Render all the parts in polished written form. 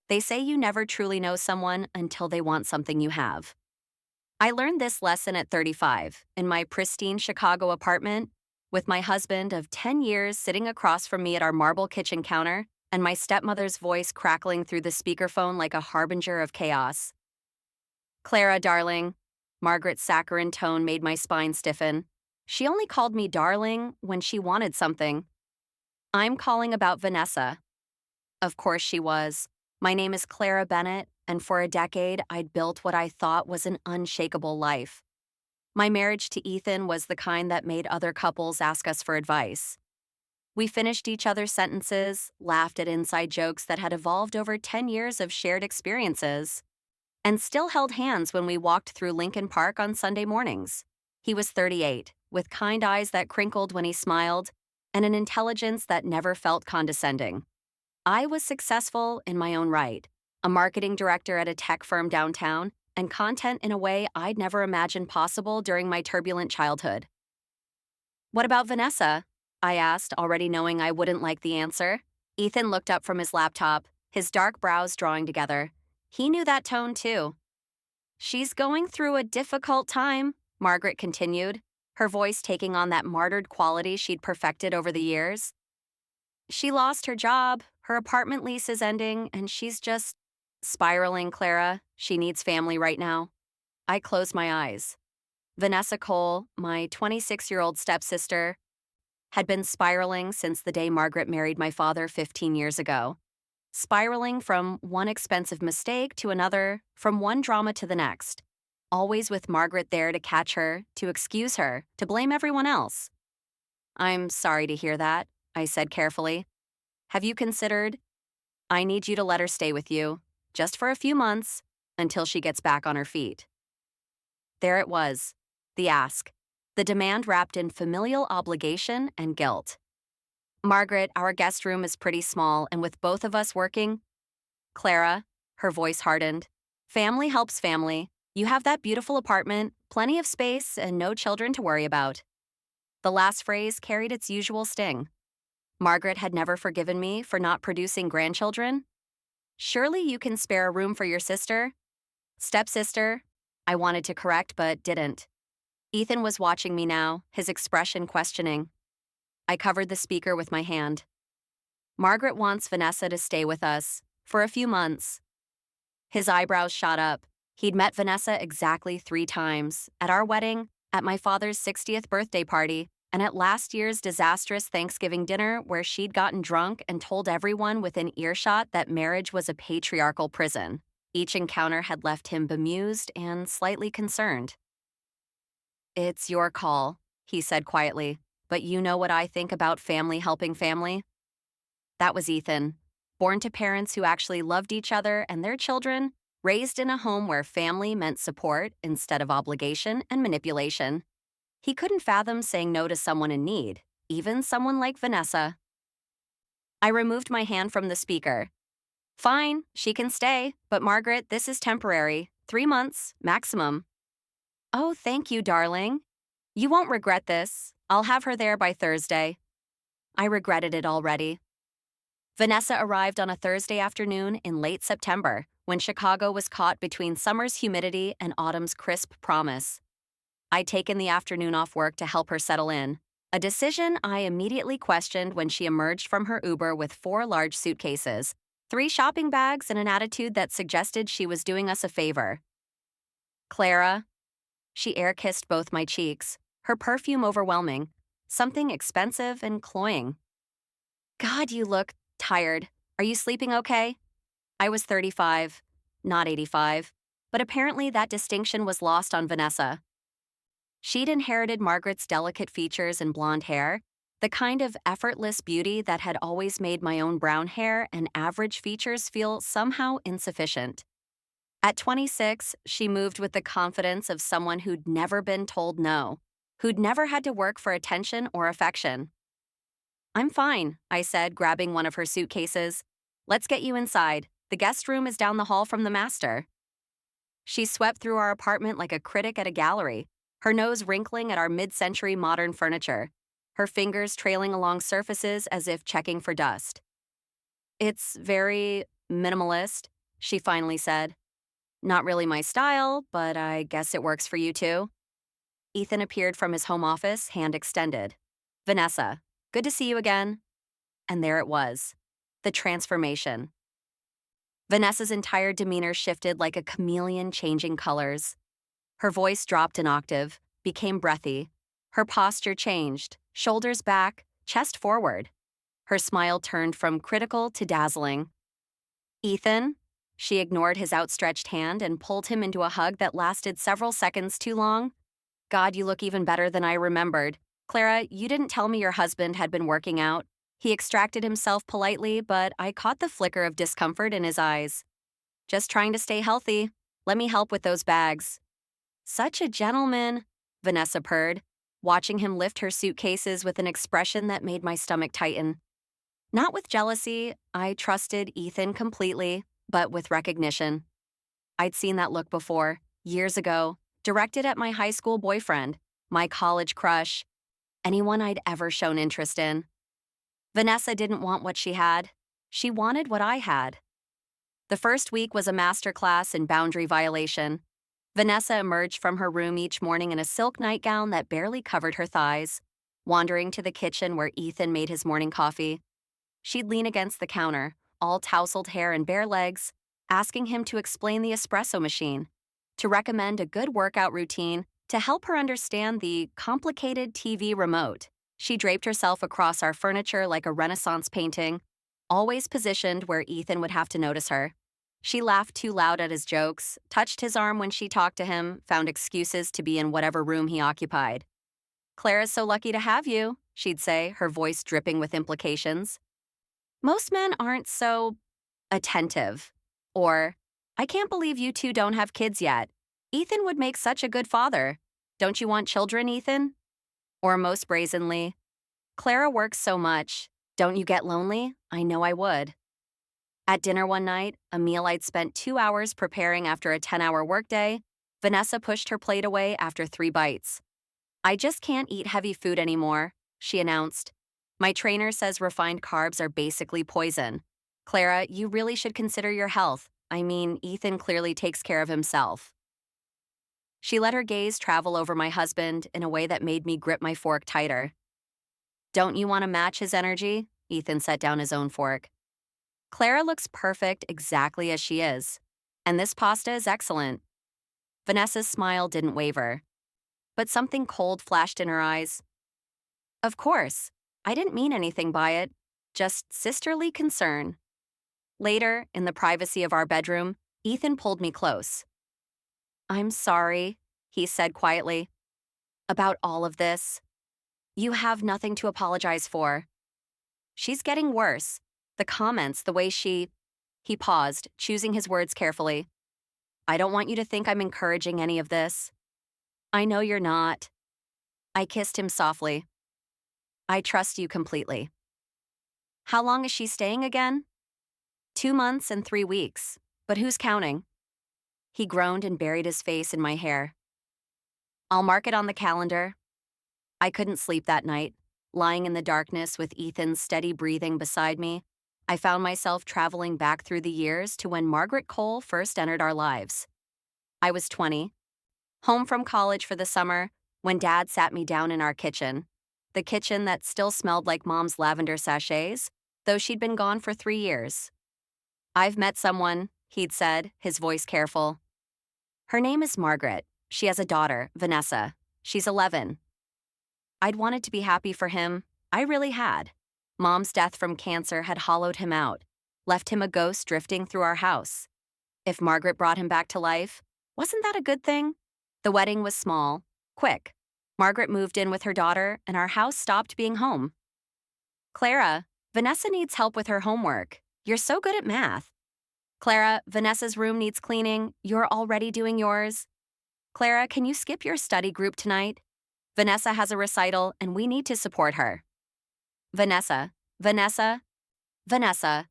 They say you never truly know someone until they want something you have. I learned this lesson at 35 in my pristine Chicago apartment with my husband of 10 years sitting across from me at our marble kitchen counter and my stepmother's voice crackling through the speakerphone like a harbinger of chaos. Clara, darling. Margaret's saccharine tone made my spine stiffen. She only called me darling when she wanted something. I'm calling about Vanessa. Of course she was. My name is Clara Bennett, and for a decade I'd built what I thought was an unshakable life. My marriage to Ethan was the kind that made other couples ask us for advice. We finished each other's sentences, laughed at inside jokes that had evolved over 10 years of shared experiences, and still held hands when we walked through Lincoln Park on Sunday mornings. He was 38, with kind eyes that crinkled when he smiled, and an intelligence that never felt condescending. I was successful in my own right, a marketing director at a tech firm downtown, and content in a way I'd never imagined possible during my turbulent childhood. What about Vanessa? I asked, already knowing I wouldn't like the answer. Ethan looked up from his laptop, his dark brows drawing together. He knew that tone, too. She's going through a difficult time, Margaret continued, her voice taking on that martyred quality she'd perfected over the years. She lost her job, her apartment lease is ending, and she's just spiraling, Clara. She needs family right now. I closed my eyes. Vanessa Cole, my 26-year-old stepsister, had been spiraling since the day Margaret married my father 15 years ago. Spiraling from one expensive mistake to another, from one drama to the next. Always with Margaret there to catch her, to excuse her, to blame everyone else. I'm sorry to hear that, I said carefully. Have you considered? I need you to let her stay with you, just for a few months, until she gets back on her feet. There it was, the ask, the demand wrapped in familial obligation and guilt. Margaret, our guest room is pretty small, and with both of us working, Clara, her voice hardened, family helps family. You have that beautiful apartment, plenty of space, and no children to worry about. The last phrase carried its usual sting. Margaret had never forgiven me for not producing grandchildren. Surely you can spare a room for your sister? Stepsister, I wanted to correct but didn't. Ethan was watching me now, his expression questioning. I covered the speaker with my hand. Margaret wants Vanessa to stay with us, for a few months. His eyebrows shot up. He'd met Vanessa exactly 3 times, at our wedding, at my father's 60th birthday party, and at last year's disastrous Thanksgiving dinner where she'd gotten drunk and told everyone within earshot that marriage was a patriarchal prison. Each encounter had left him bemused and slightly concerned. It's your call, he said quietly, but you know what I think about family helping family? That was Ethan, born to parents who actually loved each other and their children, raised in a home where family meant support instead of obligation and manipulation. He couldn't fathom saying no to someone in need, even someone like Vanessa. I removed my hand from the speaker. Fine, she can stay, but Margaret, this is temporary. 3 months, maximum. Oh, thank you, darling. You won't regret this. I'll have her there by Thursday. I regretted it already. Vanessa arrived on a Thursday afternoon in late September, when Chicago was caught between summer's humidity and autumn's crisp promise. I'd taken the afternoon off work to help her settle in, a decision I immediately questioned when she emerged from her Uber with 4 large suitcases, 3 shopping bags, and an attitude that suggested she was doing us a favor. Clara. She air-kissed both my cheeks, her perfume overwhelming, something expensive and cloying. God, you look tired. Are you sleeping okay? I was 35, not 85, but apparently that distinction was lost on Vanessa. She'd inherited Margaret's delicate features and blonde hair, the kind of effortless beauty that had always made my own brown hair and average features feel somehow insufficient. At 26, she moved with the confidence of someone who'd never been told no, who'd never had to work for attention or affection. I'm fine, I said, grabbing one of her suitcases. Let's get you inside. The guest room is down the hall from the master. She swept through our apartment like a critic at a gallery, her nose wrinkling at our mid-century modern furniture, her fingers trailing along surfaces as if checking for dust. It's very minimalist, she finally said. Not really my style, but I guess it works for you too. Ethan appeared from his home office, hand extended. Vanessa, good to see you again. And there it was. The transformation. Vanessa's entire demeanor shifted like a chameleon changing colors. Her voice dropped an octave, became breathy. Her posture changed, shoulders back, chest forward. Her smile turned from critical to dazzling. Ethan? She ignored his outstretched hand and pulled him into a hug that lasted several seconds too long. God, you look even better than I remembered. Clara, you didn't tell me your husband had been working out. He extracted himself politely, but I caught the flicker of discomfort in his eyes. Just trying to stay healthy. Let me help with those bags. Such a gentleman, Vanessa purred, watching him lift her suitcases with an expression that made my stomach tighten. Not with jealousy, I trusted Ethan completely, but with recognition. I'd seen that look before, years ago, directed at my high school boyfriend, my college crush, anyone I'd ever shown interest in. Vanessa didn't want what she had. She wanted what I had. The first week was a masterclass in boundary violation. Vanessa emerged from her room each morning in a silk nightgown that barely covered her thighs, wandering to the kitchen where Ethan made his morning coffee. She'd lean against the counter, all tousled hair and bare legs, asking him to explain the espresso machine, to recommend a good workout routine, to help her understand the complicated TV remote. She draped herself across our furniture like a Renaissance painting, always positioned where Ethan would have to notice her. She laughed too loud at his jokes, touched his arm when she talked to him, found excuses to be in whatever room he occupied. Clara's so lucky to have you, she'd say, her voice dripping with implications. Most men aren't so attentive. Or, I can't believe you two don't have kids yet. Ethan would make such a good father. Don't you want children, Ethan? Or most brazenly, Clara works so much. Don't you get lonely? I know I would. At dinner one night, a meal I'd spent 2 hours preparing after a 10-hour workday, Vanessa pushed her plate away after 3 bites. I just can't eat heavy food anymore, she announced. My trainer says refined carbs are basically poison. Clara, you really should consider your health. I mean, Ethan clearly takes care of himself. She let her gaze travel over my husband in a way that made me grip my fork tighter. Don't you want to match his energy? Ethan set down his own fork. Clara looks perfect exactly as she is. And this pasta is excellent. Vanessa's smile didn't waver. But something cold flashed in her eyes. Of course. I didn't mean anything by it. Just sisterly concern. Later, in the privacy of our bedroom, Ethan pulled me close. I'm sorry, he said quietly. About all of this. You have nothing to apologize for. She's getting worse. The comments, the way she... He paused, choosing his words carefully. I don't want you to think I'm encouraging any of this. I know you're not. I kissed him softly. I trust you completely. How long is she staying again? 2 months and 3 weeks. But who's counting? He groaned and buried his face in my hair. I'll mark it on the calendar. I couldn't sleep that night. Lying in the darkness with Ethan's steady breathing beside me, I found myself traveling back through the years to when Margaret Cole first entered our lives. I was 20, home from college for the summer, when Dad sat me down in our kitchen. The kitchen that still smelled like Mom's lavender sachets, though she'd been gone for 3 years. I've met someone, he'd said, his voice careful. Her name is Margaret. She has a daughter, Vanessa. She's 11. I'd wanted to be happy for him. I really had. Mom's death from cancer had hollowed him out, left him a ghost drifting through our house. If Margaret brought him back to life, wasn't that a good thing? The wedding was small, quick. Margaret moved in with her daughter, and our house stopped being home. Clara, Vanessa needs help with her homework. You're so good at math. Clara, Vanessa's room needs cleaning. You're already doing yours. Clara, can you skip your study group tonight? Vanessa has a recital, and we need to support her. Vanessa, Vanessa, Vanessa,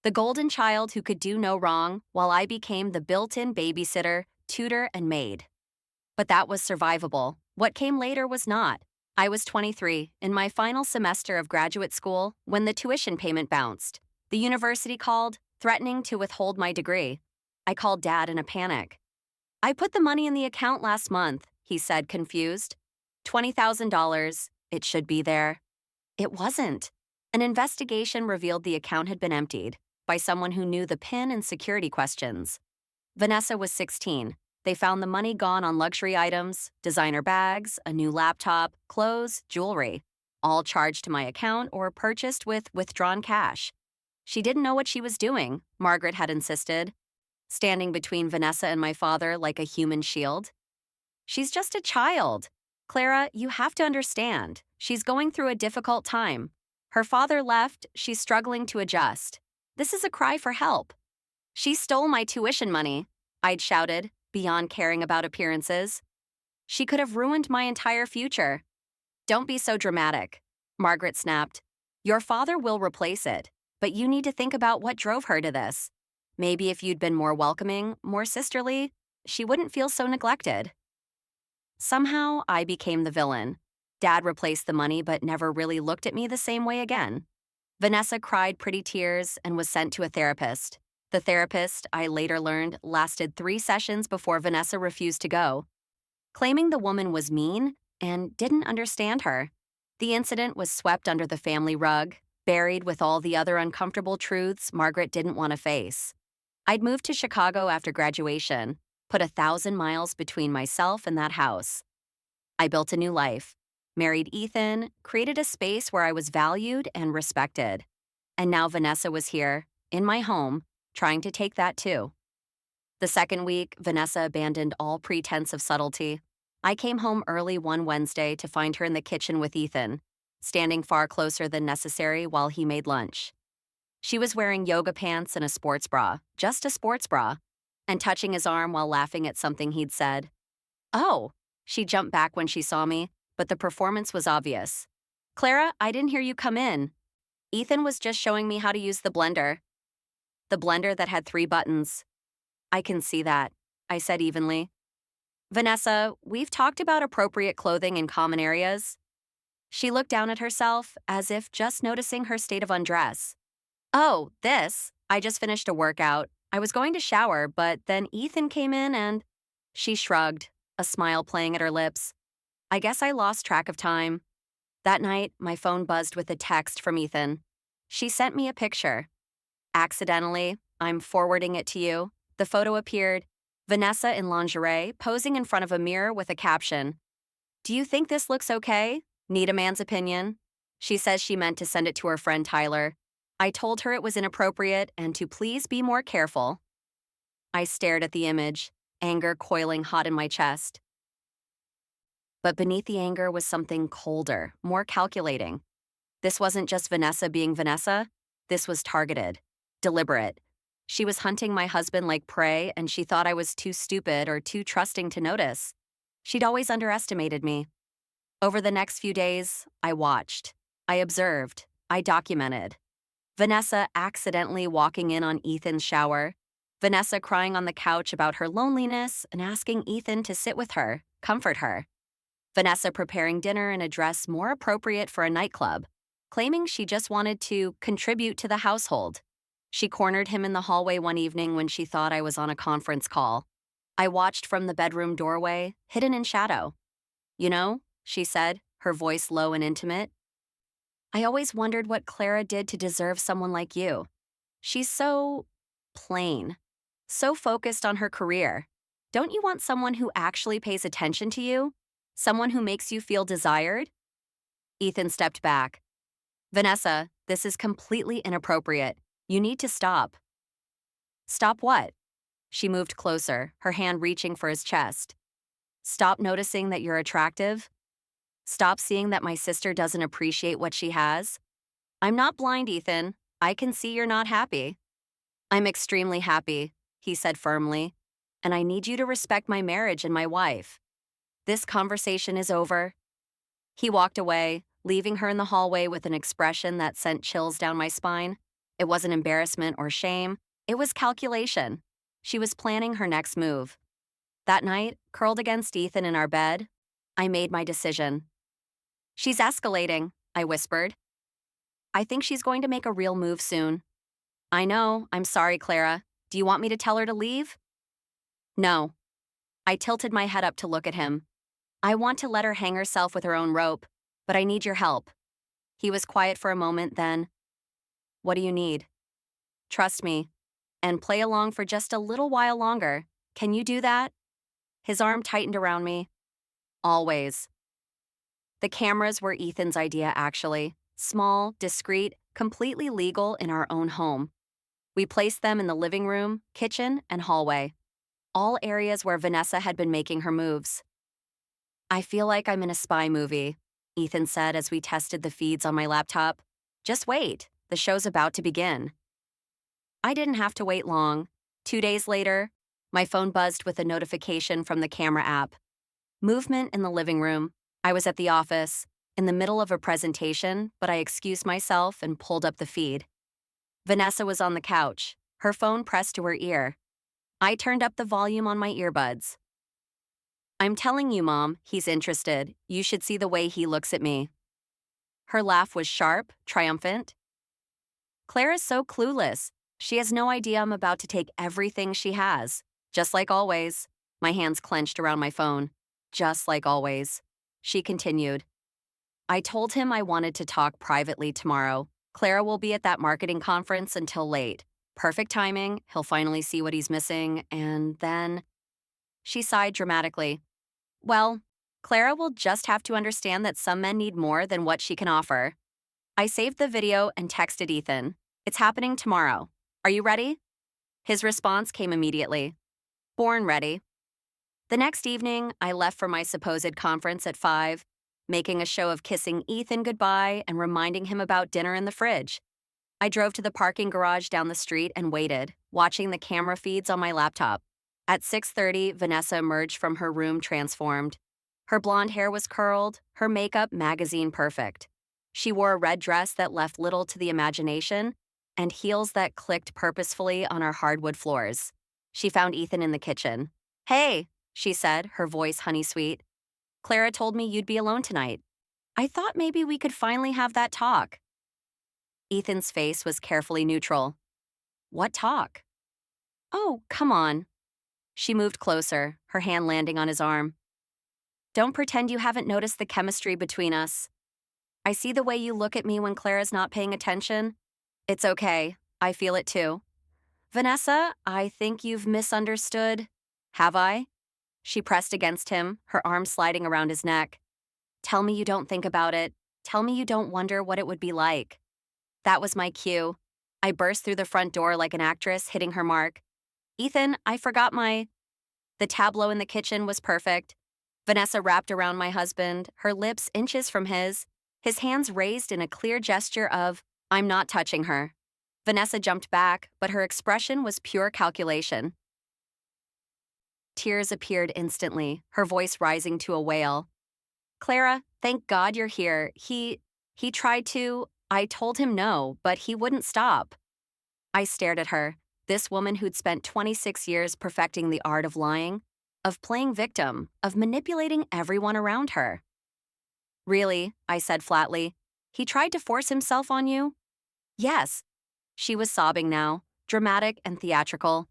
the golden child who could do no wrong, while I became the built-in babysitter, tutor, and maid. But that was survivable. What came later was not. I was 23, in my final semester of graduate school, when the tuition payment bounced. The university called, threatening to withhold my degree. I called Dad in a panic. I put the money in the account last month, he said, confused. $20,000. It should be there. It wasn't. An investigation revealed the account had been emptied by someone who knew the PIN and security questions. Vanessa was 16. They found the money gone on luxury items, designer bags, a new laptop, clothes, jewelry, all charged to my account or purchased with withdrawn cash. She didn't know what she was doing, Margaret had insisted, standing between Vanessa and my father like a human shield. She's just a child. Clara, you have to understand. She's going through a difficult time. Her father left, she's struggling to adjust. This is a cry for help. She stole my tuition money, I'd shouted, beyond caring about appearances. She could have ruined my entire future. Don't be so dramatic, Margaret snapped. Your father will replace it, but you need to think about what drove her to this. Maybe if you'd been more welcoming, more sisterly, she wouldn't feel so neglected. Somehow, I became the villain. Dad replaced the money but never really looked at me the same way again. Vanessa cried pretty tears and was sent to a therapist. The therapist, I later learned, lasted 3 sessions before Vanessa refused to go, claiming the woman was mean and didn't understand her. The incident was swept under the family rug, buried with all the other uncomfortable truths Margaret didn't want to face. I'd moved to Chicago after graduation, put 1,000 miles between myself and that house. I built a new life, married Ethan, created a space where I was valued and respected. And now Vanessa was here, in my home, trying to take that too. The second week, Vanessa abandoned all pretense of subtlety. I came home early one Wednesday to find her in the kitchen with Ethan, standing far closer than necessary while he made lunch. She was wearing yoga pants and a sports bra, just a sports bra, and touching his arm while laughing at something he'd said. Oh, she jumped back when she saw me, but the performance was obvious. Clara, I didn't hear you come in. Ethan was just showing me how to use the blender. The blender that had 3 buttons. I can see that, I said evenly. Vanessa, we've talked about appropriate clothing in common areas. She looked down at herself, as if just noticing her state of undress. Oh, this. I just finished a workout. I was going to shower, but then Ethan came in and… She shrugged, a smile playing at her lips. I guess I lost track of time. That night, my phone buzzed with a text from Ethan. She sent me a picture. Accidentally, I'm forwarding it to you. The photo appeared, Vanessa in lingerie, posing in front of a mirror with a caption. Do you think this looks okay? Need a man's opinion? She says she meant to send it to her friend Tyler. I told her it was inappropriate and to please be more careful. I stared at the image, anger coiling hot in my chest. But beneath the anger was something colder, more calculating. This wasn't just Vanessa being Vanessa. This was targeted, deliberate. She was hunting my husband like prey, and she thought I was too stupid or too trusting to notice. She'd always underestimated me. Over the next few days, I watched. I observed. I documented. Vanessa accidentally walking in on Ethan's shower. Vanessa crying on the couch about her loneliness and asking Ethan to sit with her, comfort her. Vanessa preparing dinner in a dress more appropriate for a nightclub, claiming she just wanted to contribute to the household. She cornered him in the hallway one evening when she thought I was on a conference call. I watched from the bedroom doorway, hidden in shadow. You know, she said, her voice low and intimate. I always wondered what Clara did to deserve someone like you. She's so plain, so focused on her career. Don't you want someone who actually pays attention to you? Someone who makes you feel desired? Ethan stepped back. Vanessa, this is completely inappropriate. You need to stop. Stop what? She moved closer, her hand reaching for his chest. Stop noticing that you're attractive. Stop seeing that my sister doesn't appreciate what she has. I'm not blind, Ethan. I can see you're not happy. I'm extremely happy, he said firmly, and I need you to respect my marriage and my wife. This conversation is over. He walked away, leaving her in the hallway with an expression that sent chills down my spine. It wasn't embarrassment or shame. It was calculation. She was planning her next move. That night, curled against Ethan in our bed, I made my decision. She's escalating, I whispered. I think she's going to make a real move soon. I know, I'm sorry, Clara. Do you want me to tell her to leave? No. I tilted my head up to look at him. I want to let her hang herself with her own rope, but I need your help. He was quiet for a moment, then, what do you need? Trust me. And play along for just a little while longer. Can you do that? His arm tightened around me. Always. The cameras were Ethan's idea, actually. Small, discreet, completely legal in our own home. We placed them in the living room, kitchen, and hallway. All areas where Vanessa had been making her moves. I feel like I'm in a spy movie, Ethan said as we tested the feeds on my laptop. Just wait, the show's about to begin. I didn't have to wait long. 2 days later, my phone buzzed with a notification from the camera app. Movement in the living room. I was at the office, in the middle of a presentation, but I excused myself and pulled up the feed. Vanessa was on the couch, her phone pressed to her ear. I turned up the volume on my earbuds. I'm telling you, Mom, he's interested. You should see the way he looks at me. Her laugh was sharp, triumphant. Clara's so clueless. She has no idea I'm about to take everything she has. Just like always. My hands clenched around my phone. Just like always. She continued. I told him I wanted to talk privately tomorrow. Clara will be at that marketing conference until late. Perfect timing, he'll finally see what he's missing, and then... She sighed dramatically. Well, Clara will just have to understand that some men need more than what she can offer. I saved the video and texted Ethan. It's happening tomorrow. Are you ready? His response came immediately. Born ready. The next evening, I left for my supposed conference at 5, making a show of kissing Ethan goodbye and reminding him about dinner in the fridge. I drove to the parking garage down the street and waited, watching the camera feeds on my laptop. At 6:30, Vanessa emerged from her room transformed. Her blonde hair was curled, her makeup magazine perfect. She wore a red dress that left little to the imagination and heels that clicked purposefully on our hardwood floors. She found Ethan in the kitchen. Hey, she said, her voice honey-sweet. Clara told me you'd be alone tonight. I thought maybe we could finally have that talk. Ethan's face was carefully neutral. What talk? Oh, come on. She moved closer, her hand landing on his arm. Don't pretend you haven't noticed the chemistry between us. I see the way you look at me when Clara's not paying attention. It's okay. I feel it too. Vanessa, I think you've misunderstood. Have I? She pressed against him, her arm sliding around his neck. Tell me you don't think about it. Tell me you don't wonder what it would be like. That was my cue. I burst through the front door like an actress hitting her mark. Ethan, I forgot my... The tableau in the kitchen was perfect. Vanessa wrapped around my husband, her lips inches from his hands raised in a clear gesture of, I'm not touching her. Vanessa jumped back, but her expression was pure calculation. Tears appeared instantly, her voice rising to a wail. Clara, thank God you're here. He tried to... I told him no, but he wouldn't stop. I stared at her, this woman who'd spent 26 years perfecting the art of lying, of playing victim, of manipulating everyone around her. Really, I said flatly. He tried to force himself on you? Yes. She was sobbing now, dramatic and theatrical.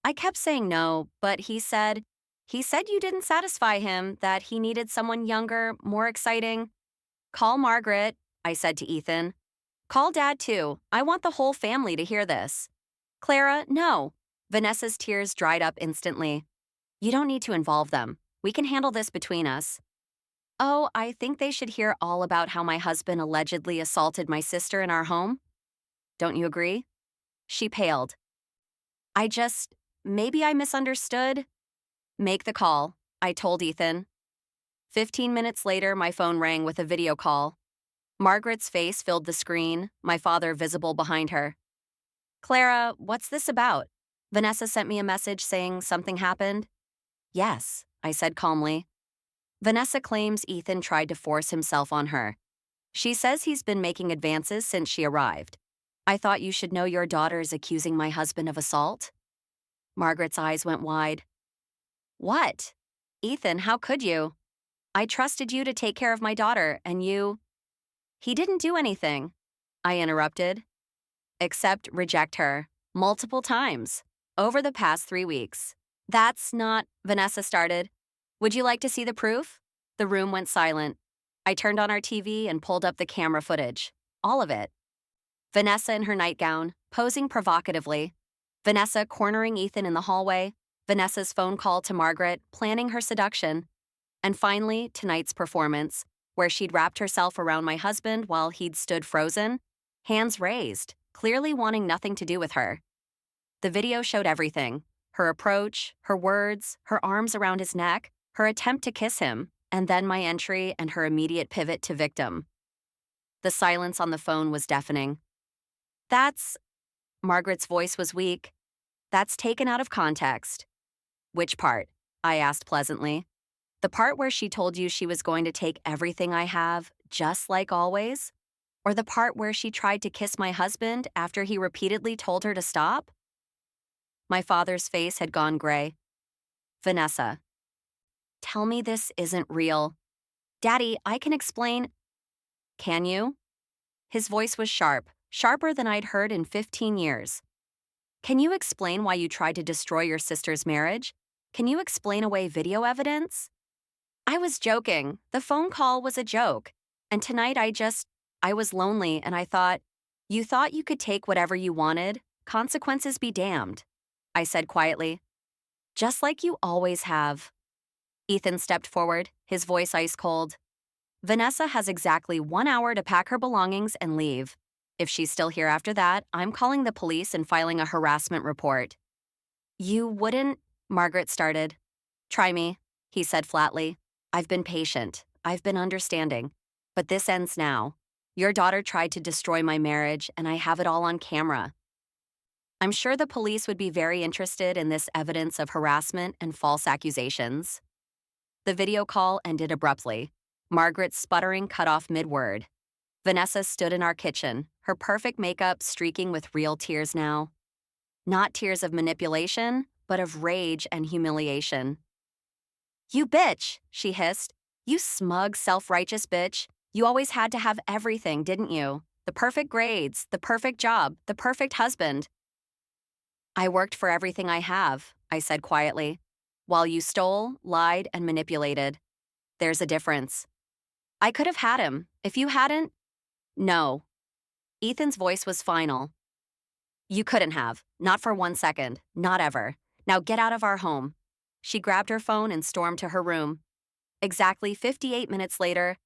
I kept saying no, but he said you didn't satisfy him, that he needed someone younger, more exciting. Call Margaret, I said to Ethan. Call Dad too. I want the whole family to hear this. Clara, no. Vanessa's tears dried up instantly. You don't need to involve them. We can handle this between us. Oh, I think they should hear all about how my husband allegedly assaulted my sister in our home. Don't you agree? She paled. Maybe I misunderstood. Make the call, I told Ethan. 15 minutes later, my phone rang with a video call. Margaret's face filled the screen, my father visible behind her. Clara, what's this about? Vanessa sent me a message saying something happened. Yes, I said calmly. Vanessa claims Ethan tried to force himself on her. She says he's been making advances since she arrived. I thought you should know your daughter is accusing my husband of assault. Margaret's eyes went wide. What? Ethan, how could you? I trusted you to take care of my daughter, and you... He didn't do anything, I interrupted. Except reject her. Multiple times. over the past 3 weeks. That's not, Vanessa started. Would you like to see the proof? The room went silent. I turned on our TV and pulled up the camera footage. All of it. Vanessa in her nightgown, posing provocatively. Vanessa cornering Ethan in the hallway. Vanessa's phone call to Margaret, planning her seduction. And finally, tonight's performance, where she'd wrapped herself around my husband while he'd stood frozen, hands raised, clearly wanting nothing to do with her. The video showed everything: her approach, her words, her arms around his neck, her attempt to kiss him, and then my entry and her immediate pivot to victim. The silence on the phone was deafening. That's, Margaret's voice was weak. That's taken out of context. Which part? I asked pleasantly. The part where she told you she was going to take everything I have, just like always? Or the part where she tried to kiss my husband after he repeatedly told her to stop? My father's face had gone gray. Vanessa, tell me this isn't real. Daddy, I can explain. Can you? His voice was sharp, sharper than I'd heard in 15 years. Can you explain why you tried to destroy your sister's marriage? Can you explain away video evidence? I was joking. The phone call was a joke. And tonight I was lonely and I thought, you thought you could take whatever you wanted? Consequences be damned. I said quietly. Just like you always have. Ethan stepped forward, his voice ice cold. Vanessa has exactly 1 hour to pack her belongings and leave. If she's still here after that, I'm calling the police and filing a harassment report. You wouldn't, Margaret started. Try me, he said flatly. I've been patient. I've been understanding. But this ends now. Your daughter tried to destroy my marriage, and I have it all on camera. I'm sure the police would be very interested in this evidence of harassment and false accusations. The video call ended abruptly. Margaret's sputtering cut off mid-word. Vanessa stood in our kitchen, her perfect makeup streaking with real tears now. Not tears of manipulation, but of rage and humiliation. You bitch, she hissed. You smug, self-righteous bitch. You always had to have everything, didn't you? The perfect grades, the perfect job, the perfect husband. I worked for everything I have, I said quietly, while you stole, lied, and manipulated. There's a difference. I could have had him. If you hadn't, no. Ethan's voice was final. You couldn't have. Not for 1 second. Not ever. Now get out of our home. She grabbed her phone and stormed to her room. Exactly 58 minutes later,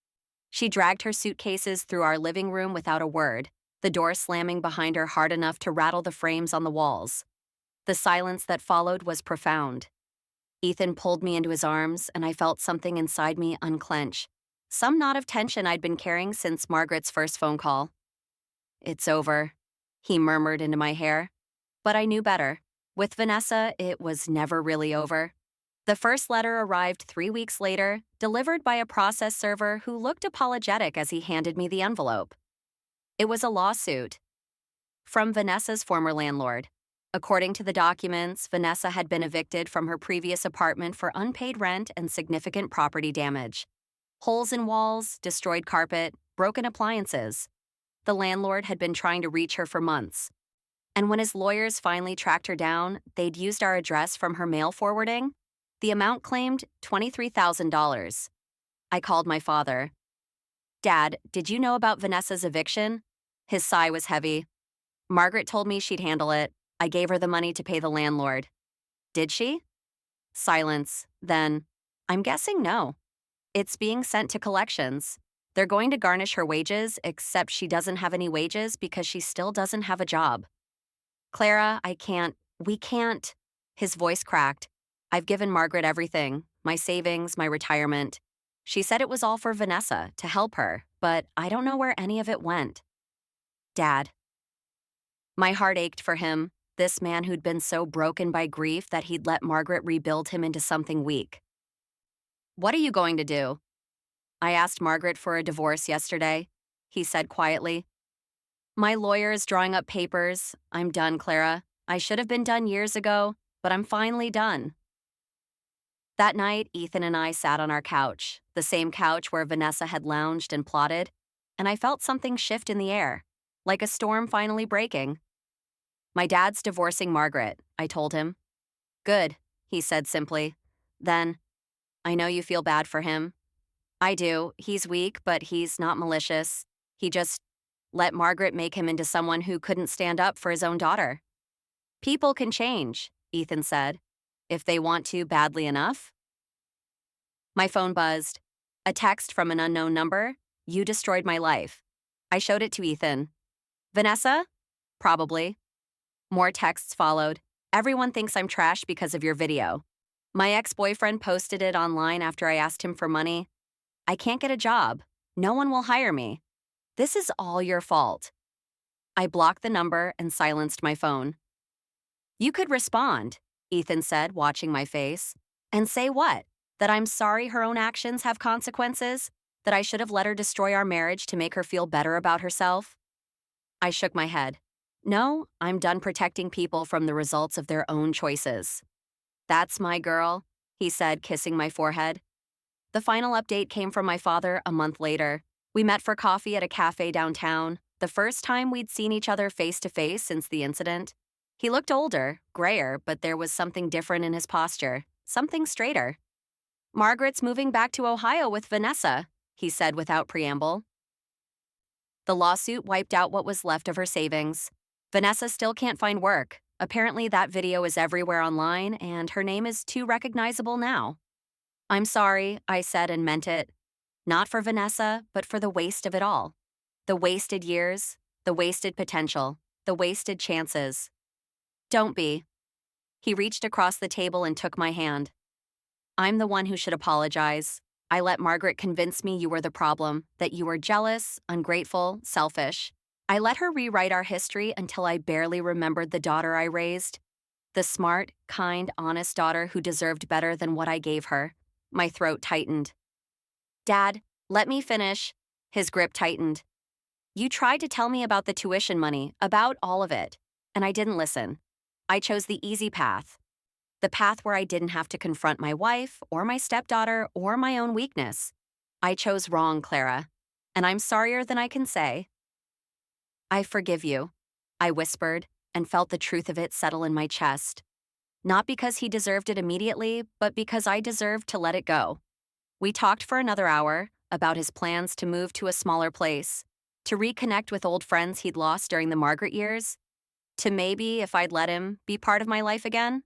she dragged her suitcases through our living room without a word, the door slamming behind her hard enough to rattle the frames on the walls. The silence that followed was profound. Ethan pulled me into his arms, and I felt something inside me unclench. Some knot of tension I'd been carrying since Margaret's first phone call. It's over, he murmured into my hair. But I knew better. With Vanessa, it was never really over. The first letter arrived 3 weeks later, delivered by a process server who looked apologetic as he handed me the envelope. It was a lawsuit. From Vanessa's former landlord. According to the documents, Vanessa had been evicted from her previous apartment for unpaid rent and significant property damage. Holes in walls, destroyed carpet, broken appliances. The landlord had been trying to reach her for months. And when his lawyers finally tracked her down, they'd used our address from her mail forwarding. The amount claimed $23,000. I called my father. Dad, did you know about Vanessa's eviction? His sigh was heavy. Margaret told me she'd handle it. I gave her the money to pay the landlord. Did she? Silence. Then, I'm guessing no. It's being sent to collections. They're going to garnish her wages, except she doesn't have any wages because she still doesn't have a job. Clara, we can't. His voice cracked. I've given Margaret everything, my savings, my retirement. She said it was all for Vanessa, to help her, but I don't know where any of it went. Dad. My heart ached for him, this man who'd been so broken by grief that he'd let Margaret rebuild him into something weak. What are you going to do? I asked Margaret for a divorce yesterday, he said quietly. My lawyer is drawing up papers. I'm done, Clara. I should have been done years ago, but I'm finally done. That night, Ethan and I sat on our couch, the same couch where Vanessa had lounged and plotted, and I felt something shift in the air, like a storm finally breaking. My dad's divorcing Margaret, I told him. Good, he said simply. Then, I know you feel bad for him. I do. He's weak, but he's not malicious. He just let Margaret make him into someone who couldn't stand up for his own daughter. People can change, Ethan said, if they want to badly enough. My phone buzzed. A text from an unknown number. You destroyed my life. I showed it to Ethan. Vanessa? Probably. More texts followed. Everyone thinks I'm trash because of your video. My ex-boyfriend posted it online after I asked him for money. I can't get a job. No one will hire me. This is all your fault. I blocked the number and silenced my phone. You could respond, Ethan said, watching my face. And say what? That I'm sorry her own actions have consequences? That I should have let her destroy our marriage to make her feel better about herself? I shook my head. No, I'm done protecting people from the results of their own choices. That's my girl, he said, kissing my forehead. The final update came from my father a month later. We met for coffee at a cafe downtown, the first time we'd seen each other face to face since the incident. He looked older, grayer, but there was something different in his posture, something straighter. Margaret's moving back to Ohio with Vanessa, he said without preamble. The lawsuit wiped out what was left of her savings. Vanessa still can't find work. Apparently that video is everywhere online, and her name is too recognizable now. I'm sorry, I said and meant it. Not for Vanessa, but for the waste of it all. The wasted years, the wasted potential, the wasted chances. Don't be. He reached across the table and took my hand. I'm the one who should apologize. I let Margaret convince me you were the problem, that you were jealous, ungrateful, selfish. I let her rewrite our history until I barely remembered the daughter I raised. The smart, kind, honest daughter who deserved better than what I gave her. My throat tightened. Dad, let me finish. His grip tightened. You tried to tell me about the tuition money, about all of it, and I didn't listen. I chose the easy path. The path where I didn't have to confront my wife, or my stepdaughter, or my own weakness. I chose wrong, Clara, and I'm sorrier than I can say. I forgive you, I whispered, and felt the truth of it settle in my chest. Not because he deserved it immediately, but because I deserved to let it go. We talked for another hour about his plans to move to a smaller place, to reconnect with old friends he'd lost during the Margaret years, to maybe, if I'd let him, be part of my life again.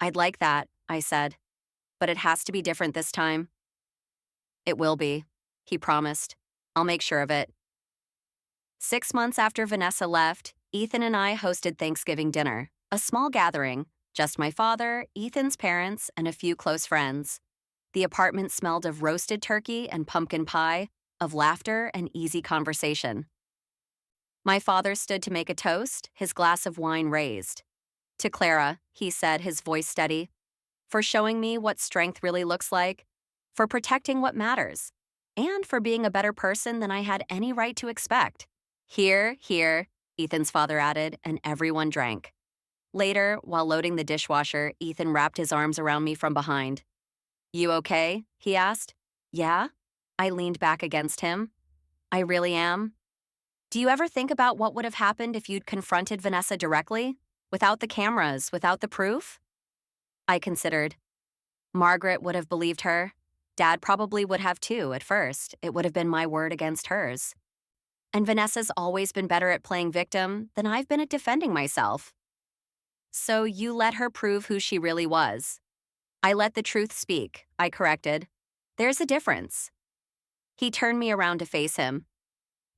I'd like that, I said, but it has to be different this time. It will be, he promised. I'll make sure of it. 6 months after Vanessa left, Ethan and I hosted Thanksgiving dinner, a small gathering, just my father, Ethan's parents, and a few close friends. The apartment smelled of roasted turkey and pumpkin pie, of laughter and easy conversation. My father stood to make a toast, his glass of wine raised. To Clara, he said, his voice steady, for showing me what strength really looks like, for protecting what matters, and for being a better person than I had any right to expect. Here, here, Ethan's father added, and everyone drank. Later, while loading the dishwasher, Ethan wrapped his arms around me from behind. You okay? He asked. Yeah? I leaned back against him. I really am. Do you ever think about what would have happened if you'd confronted Vanessa directly? Without the cameras, without the proof? I considered. Margaret would have believed her. Dad probably would have too, at first. It would have been my word against hers. And Vanessa's always been better at playing victim than I've been at defending myself. So you let her prove who she really was. I let the truth speak, I corrected. There's a difference. He turned me around to face him.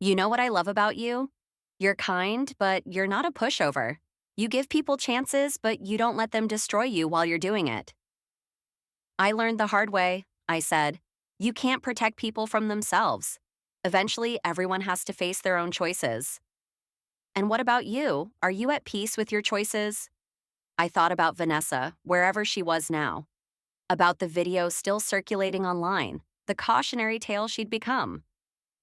You know what I love about you? You're kind, but you're not a pushover. You give people chances, but you don't let them destroy you while you're doing it. I learned the hard way, I said. You can't protect people from themselves. Eventually, everyone has to face their own choices. And what about you? Are you at peace with your choices? I thought about Vanessa, wherever she was now. About the video still circulating online, the cautionary tale she'd become.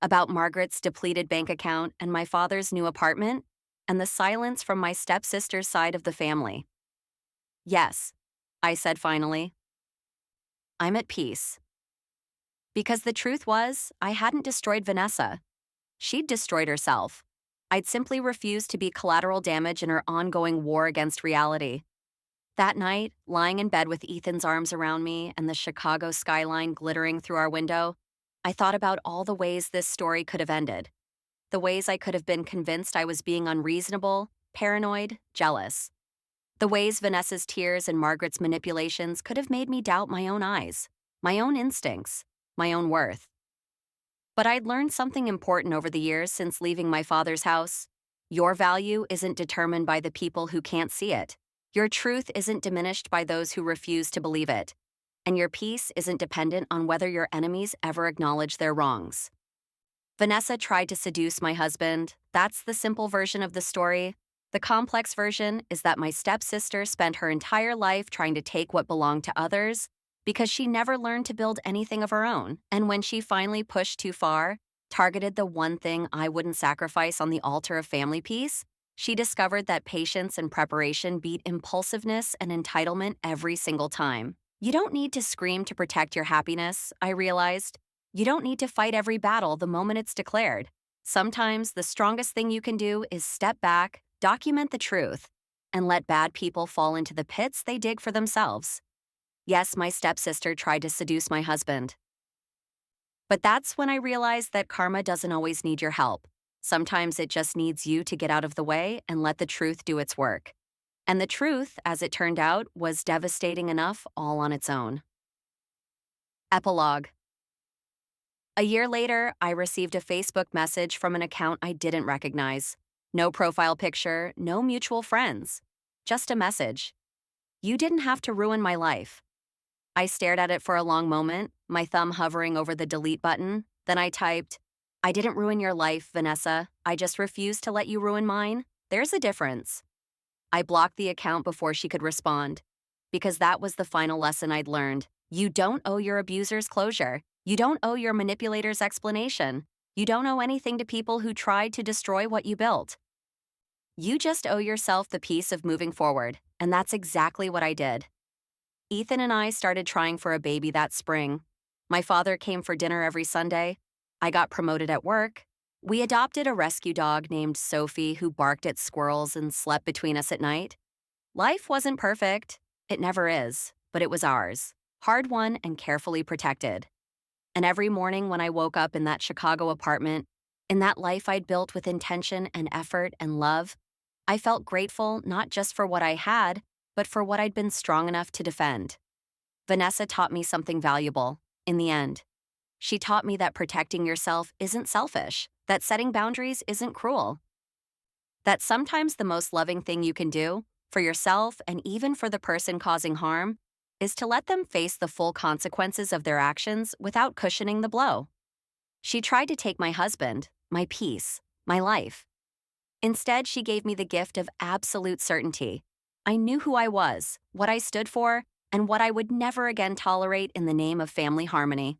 About Margaret's depleted bank account and my father's new apartment, and the silence from my stepsister's side of the family. Yes, I said finally. I'm at peace. Because the truth was, I hadn't destroyed Vanessa. She'd destroyed herself. I'd simply refused to be collateral damage in her ongoing war against reality. That night, lying in bed with Ethan's arms around me and the Chicago skyline glittering through our window, I thought about all the ways this story could have ended. The ways I could have been convinced I was being unreasonable, paranoid, jealous. The ways Vanessa's tears and Margaret's manipulations could have made me doubt my own eyes, my own instincts, my own worth. But I'd learned something important over the years since leaving my father's house. Your value isn't determined by the people who can't see it. Your truth isn't diminished by those who refuse to believe it. And your peace isn't dependent on whether your enemies ever acknowledge their wrongs. Vanessa tried to seduce my husband. That's the simple version of the story. The complex version is that my stepsister spent her entire life trying to take what belonged to others because she never learned to build anything of her own, and when she finally pushed too far, targeted the one thing I wouldn't sacrifice on the altar of family peace, she discovered that patience and preparation beat impulsiveness and entitlement every single time. You don't need to scream to protect your happiness, I realized. You don't need to fight every battle the moment it's declared. Sometimes the strongest thing you can do is step back, document the truth, and let bad people fall into the pits they dig for themselves. Yes, my stepsister tried to seduce my husband. But that's when I realized that karma doesn't always need your help. Sometimes it just needs you to get out of the way and let the truth do its work. And the truth, as it turned out, was devastating enough all on its own. Epilogue. A year later, I received a Facebook message from an account I didn't recognize. No profile picture, no mutual friends. Just a message. You didn't have to ruin my life. I stared at it for a long moment, my thumb hovering over the delete button. Then I typed, I didn't ruin your life, Vanessa. I just refused to let you ruin mine. There's a difference. I blocked the account before she could respond. Because that was the final lesson I'd learned. You don't owe your abusers closure. You don't owe your manipulators explanation. You don't owe anything to people who tried to destroy what you built. You just owe yourself the peace of moving forward, and that's exactly what I did. Ethan and I started trying for a baby that spring. My father came for dinner every Sunday. I got promoted at work. We adopted a rescue dog named Sophie who barked at squirrels and slept between us at night. Life wasn't perfect. It never is, but it was ours, hard-won and carefully protected. And every morning when I woke up in that Chicago apartment, in that life I'd built with intention and effort and love, I felt grateful not just for what I had, but for what I'd been strong enough to defend. Vanessa taught me something valuable, in the end. She taught me that protecting yourself isn't selfish, that setting boundaries isn't cruel. That sometimes the most loving thing you can do, for yourself and even for the person causing harm, is to let them face the full consequences of their actions without cushioning the blow. She tried to take my husband, my peace, my life. Instead, she gave me the gift of absolute certainty. I knew who I was, what I stood for, and what I would never again tolerate in the name of family harmony.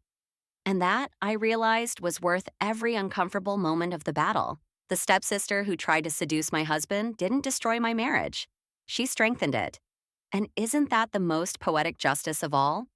And that, I realized, was worth every uncomfortable moment of the battle. The stepsister who tried to seduce my husband didn't destroy my marriage. She strengthened it. And isn't that the most poetic justice of all?